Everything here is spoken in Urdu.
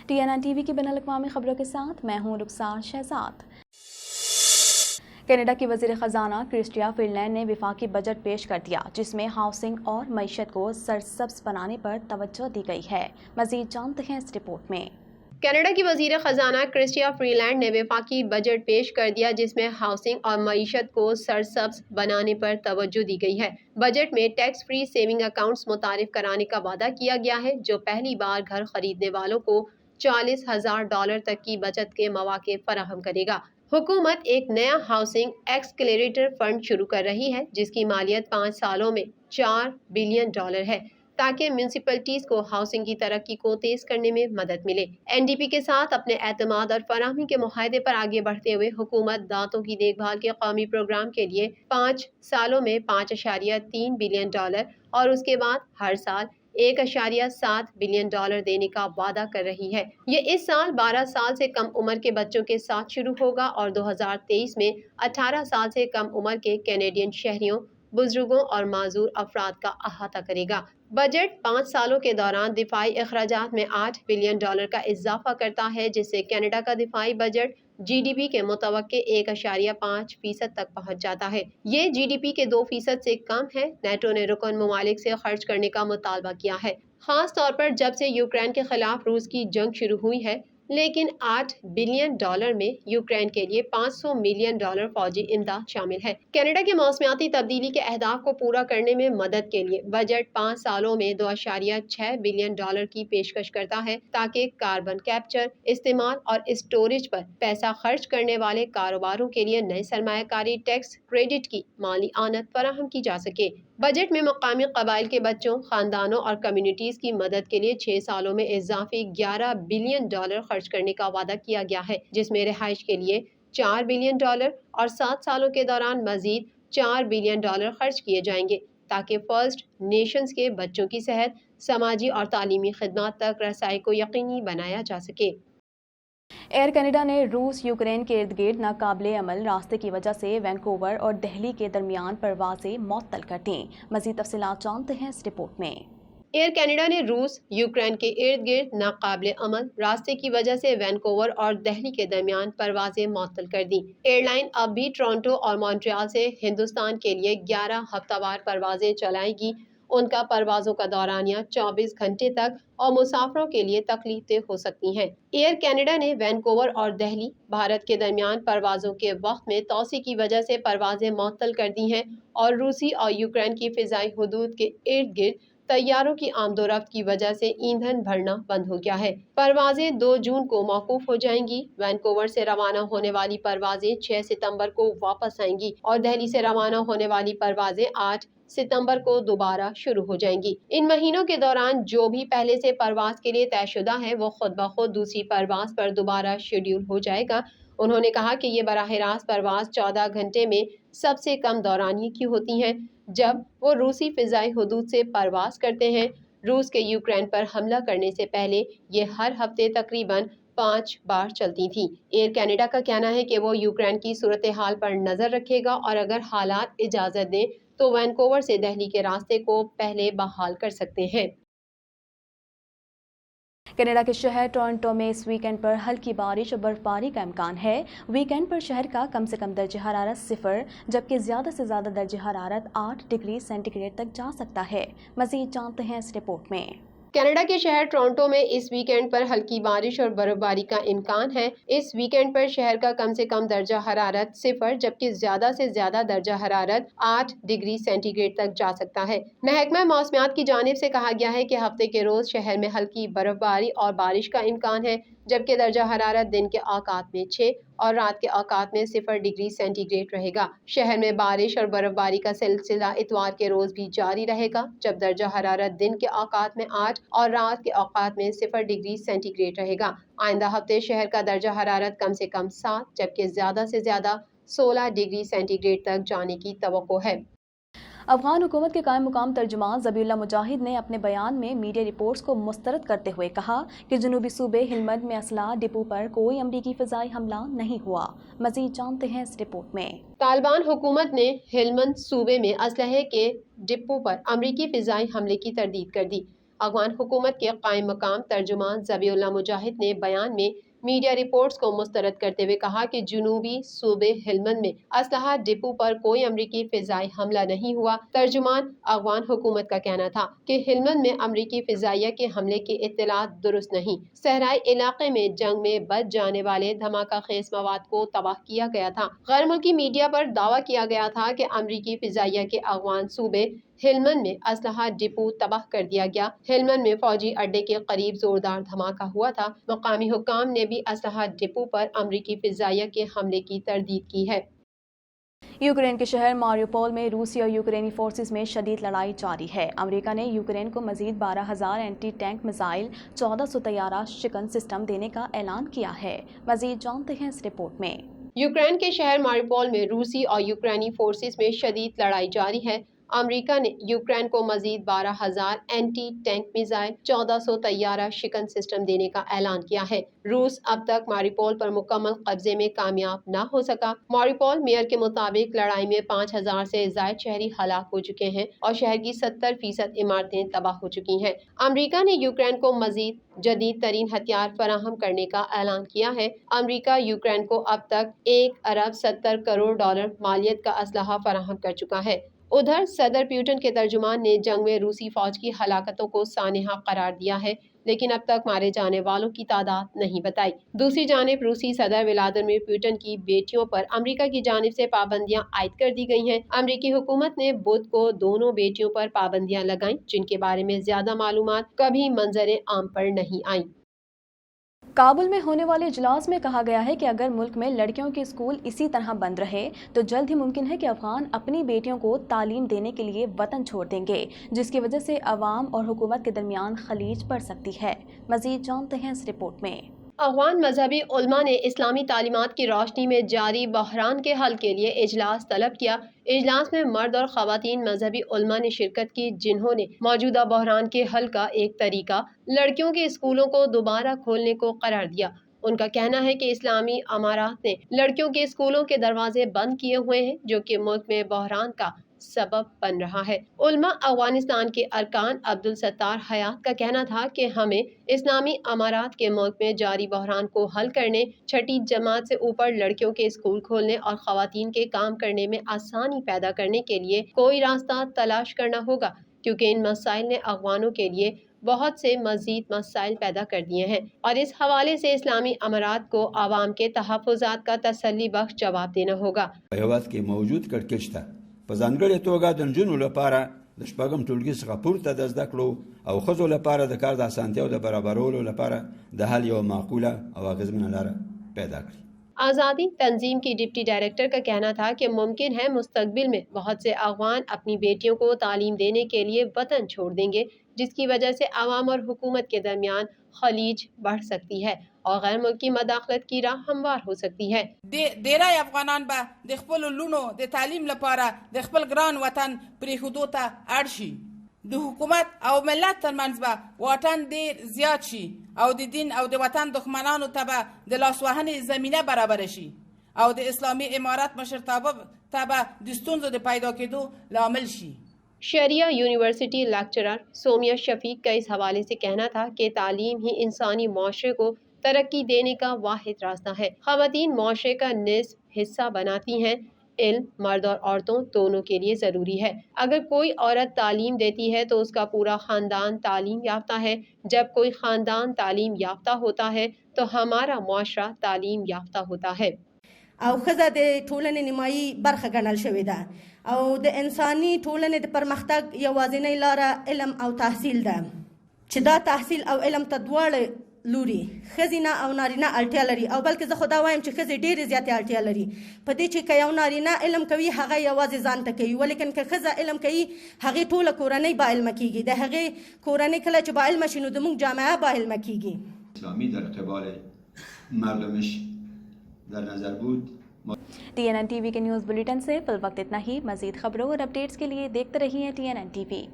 TNN ٹی وی کی بین الاقوامی خبروں کے ساتھ میں ہوں رخسار شہزاد۔ کینیڈا کی وزیر خزانہ کرسٹیا فرلینڈ نے وفاقی بجٹ پیش کر دیا جس میں ہاؤسنگ اور معیشت کو سرسبز بنانے پر توجہ دی گئی ہے۔ مزید جانتے ہیں اس رپورٹ میں۔ کینیڈا کی وزیر خزانہ کرسٹیا فریلینڈ نے وفاقی بجٹ پیش کر دیا جس میں ہاؤسنگ اور معیشت کو سرسبز بنانے پر توجہ دی گئی ہے۔ بجٹ میں ٹیکس فری سیونگ اکاؤنٹس متعارف کرانے کا وعدہ کیا گیا ہے جو پہلی بار گھر خریدنے والوں کو $40,000 تک کی بچت کے مواقع فراہم کرے گا۔ حکومت ایک نیا ہاؤسنگ ایکسکلیریٹر فنڈ شروع کر رہی ہے جس کی مالیت 5 سالوں میں $4 بلین ہے تاکہ میونسپلٹیز کو ہاؤسنگ کی ترقی کو تیز کرنے میں مدد ملے۔ NDP کے ساتھ اپنے اعتماد اور فراہمی کے معاہدے پر آگے بڑھتے ہوئے حکومت دانتوں کی دیکھ بھال کے قومی پروگرام کے لیے 5 سالوں میں $5.3 بلین اور اس کے بعد ہر سال $1.7 بلین دینے کا وعدہ کر رہی ہے۔ یہ اس سال 12 سال سے کم عمر کے بچوں کے ساتھ شروع ہوگا اور 2023 میں 18 سال سے کم عمر کے کینیڈین شہریوں، بزرگوں اور معذور افراد کا احاطہ کرے گا۔ بجٹ 5 سالوں کے دوران دفاعی اخراجات میں $8 بلین کا اضافہ کرتا ہے جس سے کینیڈا کا دفاعی بجٹ GDP کے متوقع 1.5% تک پہنچ جاتا ہے۔ یہ GDP کے 2% سے کم ہے۔ نیٹو نے رکن ممالک سے خرچ کرنے کا مطالبہ کیا ہے، خاص طور پر جب سے یوکرین کے خلاف روس کی جنگ شروع ہوئی ہے، لیکن $8 بلین میں یوکرین کے لیے $500 ملین فوجی امداد شامل ہے۔ کینیڈا کے موسمیاتی تبدیلی کے اہداف کو پورا کرنے میں مدد کے لیے بجٹ 5 سالوں میں $2.6 بلین کی پیشکش کرتا ہے تاکہ کاربن کیپچر، استعمال اور اسٹوریج پر پیسہ خرچ کرنے والے کاروباروں کے لیے نئے سرمایہ کاری ٹیکس کریڈٹ کی مالی اعانت فراہم کی جا سکے۔ بجٹ میں مقامی قبائل کے بچوں، خاندانوں اور کمیونٹیز کی مدد کے لیے 6 سالوں میں اضافی $11 بلین خرچ کرنے کا وعدہ کیا گیا ہے جس میں رہائش کے لیے $4 بلین اور 7 سالوں کے دوران مزید $4 بلین خرچ کیے جائیں گے تاکہ فرسٹ نیشنز کے بچوں کی صحت، سماجی اور تعلیمی خدمات تک رسائی کو یقینی بنایا جا سکے۔ ایئر کینیڈا نے روس یوکرین کے ارد گرد ناقابل عمل راستے کی وجہ سے وینکوور اور دہلی کے درمیان پروازیں معطل کر دیں۔ مزید تفصیلات جانتے ہیں اس رپورٹ میں۔ ایئر کینیڈا نے روس یوکرین کے ارد گرد ناقابل عمل راستے کی وجہ سے وینکوور اور دہلی کے درمیان پروازیں معطل کر دیں۔ ایئر لائن اب بھی ٹورنٹو اور مونٹریال سے ہندوستان کے لیے 11 ہفتہ وار پروازیں چلائے گی۔ ان کا پروازوں کا دورانیہ 24 گھنٹے تک اور مسافروں کے لیے تکلیف دہ ہو سکتی ہیں۔ ایئر کینیڈا نے وینکوور اور دہلی، بھارت کے درمیان پروازوں کے وقت میں توسیع کی وجہ سے پروازیں معطل کر دی ہیں اور روسی اور یوکرین کی فضائی حدود کے ارد گرد طیاروں کی آمد و رفت کی وجہ سے ایندھن بھرنا بند ہو گیا ہے۔ پروازیں 2 جون کو موقوف ہو جائیں گی۔ وینکوور سے روانہ ہونے والی پروازیں 6 ستمبر کو واپس آئیں گی اور دہلی سے روانہ ہونے والی پروازیں 8 ستمبر کو دوبارہ شروع ہو جائیں گی۔ ان مہینوں کے دوران جو بھی پہلے سے پرواز کے لیے طے شدہ ہے وہ خود بخود دوسری پرواز پر دوبارہ شیڈول ہو جائے گا۔ انہوں نے کہا کہ یہ براہ راست پرواز 14 گھنٹے میں سب سے کم دورانیے کی ہوتی ہیں جب وہ روسی فضائی حدود سے پرواز کرتے ہیں۔ روس کے یوکرین پر حملہ کرنے سے پہلے یہ ہر ہفتے تقریباً 5 بار چلتی تھی۔ ایئر کینیڈا کا کہنا ہے کہ وہ یوکرین کی صورتحال پر نظر رکھے گا اور اگر حالات اجازت دیں تو وینکوور سے دہلی کے راستے کو پہلے بحال کر سکتے ہیں۔ کینیڈا کے شہر ٹورنٹو میں اس ویکینڈ پر ہلکی بارش اور برف باری کا امکان ہے۔ ویکینڈ پر شہر کا کم سے کم درجہ حرارت 0 جبکہ زیادہ سے زیادہ درجہ حرارت 8 ڈگری سینٹی گریڈ تک جا سکتا ہے۔ مزید جانتے ہیں اس رپورٹ میں۔ کینیڈا کے شہر ٹورنٹو میں اس ویکینڈ پر ہلکی بارش اور برف باری کا امکان ہے۔ اس ویکینڈ پر شہر کا کم سے کم درجہ حرارت 0 جبکہ زیادہ سے زیادہ درجہ حرارت 8 ڈگری سینٹی گریڈ تک جا سکتا ہے۔ محکمہ موسمیات کی جانب سے کہا گیا ہے کہ ہفتے کے روز شہر میں ہلکی برف باری اور بارش کا امکان ہے جبکہ درجہ حرارت دن کے اوقات میں 6 اور رات کے اوقات میں 0 ڈگری سینٹی گریڈ رہے گا۔ شہر میں بارش اور برف باری کا سلسلہ اتوار کے روز بھی جاری رہے گا جب درجہ حرارت دن کے اوقات میں 8 اور رات کے اوقات میں 0 ڈگری سینٹی گریڈ رہے گا۔ آئندہ ہفتے شہر کا درجہ حرارت کم سے کم 7 جبکہ زیادہ سے زیادہ 16 ڈگری سینٹی گریڈ تک جانے کی توقع ہے۔ افغان حکومت کے قائم مقام ترجمان ذبیح اللہ مجاہد نے اپنے بیان میں میڈیا رپورٹس کو مسترد کرتے ہوئے کہا کہ جنوبی صوبے ہلمند میں اسلحہ ڈپو پر کوئی امریکی فضائی حملہ نہیں ہوا۔ مزید جانتے ہیں اس رپورٹ میں۔ طالبان حکومت نے ہلمند صوبے میں اسلحے کے ڈپو پر امریکی فضائی حملے کی تردید کر دی۔ افغان حکومت کے قائم مقام ترجمان ذبیح اللہ مجاہد نے بیان میں میڈیا رپورٹس کو مسترد کرتے ہوئے کہا کہ جنوبی صوبے ہلمند میں اسلحہ ڈپو پر کوئی امریکی فضائی حملہ نہیں ہوا۔ ترجمان افغان حکومت کا کہنا تھا کہ ہلمند میں امریکی فضائیہ کے حملے کی اطلاعات درست نہیں۔ صحرائی علاقے میں جنگ میں بچ جانے والے دھماکہ خیز مواد کو تباہ کیا گیا تھا۔ غیر ملکی میڈیا پر دعویٰ کیا گیا تھا کہ امریکی فضائیہ کے افغان صوبے ہلمند میں اسلحہ ڈپو تباہ کر دیا گیا۔ ہلمند میں فوجی اڈے کے قریب زوردار دھماکہ ہوا تھا۔ مقامی حکام نے بھی اسلحہ ڈپو پر امریکی فضائیہ کے حملے کی تردید کی ہے۔ یوکرین کے شہر ماریوپول میں روسی اور یوکرینی فورسز میں شدید لڑائی جاری ہے۔ امریکہ نے یوکرین کو مزید 12,000 اینٹی ٹینک میزائل، 1400 طیارہ شکن سسٹم دینے کا اعلان کیا ہے۔ مزید جانتے ہیں اس رپورٹ میں۔ یوکرین کے شہر ماریوپول میں روسی اور یوکرینی فورسز میں شدید لڑائی جاری ہے۔ امریکہ نے یوکرین کو مزید 12,000 اینٹی ٹینک میزائل، 1400 طیارہ شکن سسٹم دینے کا اعلان کیا ہے۔ روس اب تک ماریوپول پر مکمل قبضے میں کامیاب نہ ہو سکا۔ ماریوپول میئر کے مطابق لڑائی میں 5,000 سے زائد شہری ہلاک ہو چکے ہیں اور شہر کی 70% عمارتیں تباہ ہو چکی ہیں۔ امریکہ نے یوکرین کو مزید جدید ترین ہتھیار فراہم کرنے کا اعلان کیا ہے۔ امریکہ یوکرین کو اب تک $1.70 ارب مالیت کا اسلحہ فراہم کر چکا ہے۔ ادھر صدر پیوٹن کے ترجمان نے جنگ میں روسی فوج کی ہلاکتوں کو سانحہ قرار دیا ہے، لیکن اب تک مارے جانے والوں کی تعداد نہیں بتائی۔ دوسری جانب روسی صدر ولادیمیر پوٹن کی بیٹیوں پر امریکہ کی جانب سے پابندیاں عائد کر دی گئی ہیں۔ امریکی حکومت نے بدھ کو دونوں بیٹیوں پر پابندیاں لگائیں، جن کے بارے میں زیادہ معلومات کبھی منظر عام پر نہیں آئیں۔ کابل میں ہونے والے اجلاس میں کہا گیا ہے کہ اگر ملک میں لڑکیوں کے اسکول اسی طرح بند رہے تو جلد ہی ممکن ہے کہ افغان اپنی بیٹیوں کو تعلیم دینے کے لیے وطن چھوڑ دیں گے، جس کی وجہ سے عوام اور حکومت کے درمیان خلیج بڑھ سکتی ہے۔ مزید جانتے ہیں اس رپورٹ میں۔ افغان مذہبی علماء نے اسلامی تعلیمات کی روشنی میں جاری بحران کے حل کے لیے اجلاس طلب کیا۔ اجلاس میں مرد اور خواتین مذہبی علماء نے شرکت کی، جنہوں نے موجودہ بحران کے حل کا ایک طریقہ لڑکیوں کے اسکولوں کو دوبارہ کھولنے کو قرار دیا۔ ان کا کہنا ہے کہ اسلامی امارات نے لڑکیوں کے اسکولوں کے دروازے بند کیے ہوئے ہیں، جو کہ ملک میں بحران کا سبب بن رہا ہے۔ علماء افغانستان کے ارکان عبدالستار حیات کا کہنا تھا کہ ہمیں اسلامی امارات کے ملک میں جاری بحران کو حل کرنے، چھٹی جماعت سے اوپر لڑکیوں کے اسکول کھولنے اور خواتین کے کام کرنے میں آسانی پیدا کرنے کے لیے کوئی راستہ تلاش کرنا ہوگا، کیونکہ ان مسائل نے افغانوں کے لیے بہت سے مزید مسائل پیدا کر دیے ہیں، اور اس حوالے سے اسلامی امارات کو عوام کے تحفظات کا تسلی بخش جواب دینا ہوگا۔ موجود کړکېچ ته په ځانګړې توګه د نجونو لپاره د شپږم ټولګي څخه پورته د زده کړو او ښځو لپاره د کار د اسانتیاو د برابرولو لپاره د حل یوه معقوله او اغېزمنه لاره پیدا کړي۔ آزادی تنظیم کی ڈپٹی ڈائریکٹر کا کہنا تھا کہ ممکن ہے مستقبل میں بہت سے افغان اپنی بیٹیوں کو تعلیم دینے کے لیے وطن چھوڑ دیں گے، جس کی وجہ سے عوام اور حکومت کے درمیان خلیج بڑھ سکتی ہے اور غیر ملکی مداخلت کی راہ ہموار ہو سکتی ہے۔ ډیری افغانان به د خپل لونو د تعلیم لپاره د خپل ګران وطن پریښودو ته اړ شي. د حکومت او ملت ترمنځ به واټن ډیر زیات شي او د دین او د وطن دښمنانو ته به د لاسوهنې زمینه برابره شي او د اسلامي امارت مشرتابه ته به د ستونزو د پیدا کېدو لامل شي. شریعہ یونیورسٹی لیکچرر سومیہ شفیق کا اس حوالے سے کہنا تھا کہ تعلیم ہی انسانی معاشرے کو ترقی دینے کا واحد راستہ ہے۔ خواتین معاشرے کا نصف حصہ بناتی ہیں۔ علم مرد اور عورتوں دونوں کے لیے ضروری ہے۔ اگر کوئی عورت تعلیم دیتی ہے تو اس کا پورا خاندان تعلیم یافتہ ہے۔ جب کوئی خاندان تعلیم یافتہ ہوتا ہے تو ہمارا معاشرہ تعلیم یافتہ ہوتا ہے۔ او ښځه د ټولنې نیمایي برخه ګڼل شوې ده او د انساني ټولنې د پرمختګ یوازینۍ لاره علم او تحصیل ده، چې دا تحصیل او علم ته دواړه لوري ښځینه او نارینه اړتیا لري، او بلکې زه خو دا وایم چې ښځې ډېرې زیاتې اړتیا لري په دې چې که یو نارینه علم کوي هغه یوازې ځان ته کوي، ولیکن که ښځه علم کوي هغې ټوله کورنۍ با علمه کیږي، د هغې کورنۍ کله چې با علمه شي نو زموږ جامعه با علمه کیږي. اسلامی در قبال مردمش در نظر بود. TNN TV کے نیوز بلیٹن سے فی الوقت اتنا ہی۔ مزید خبروں اور اپڈیٹس کے لیے دیکھتے رہیے TNN TV۔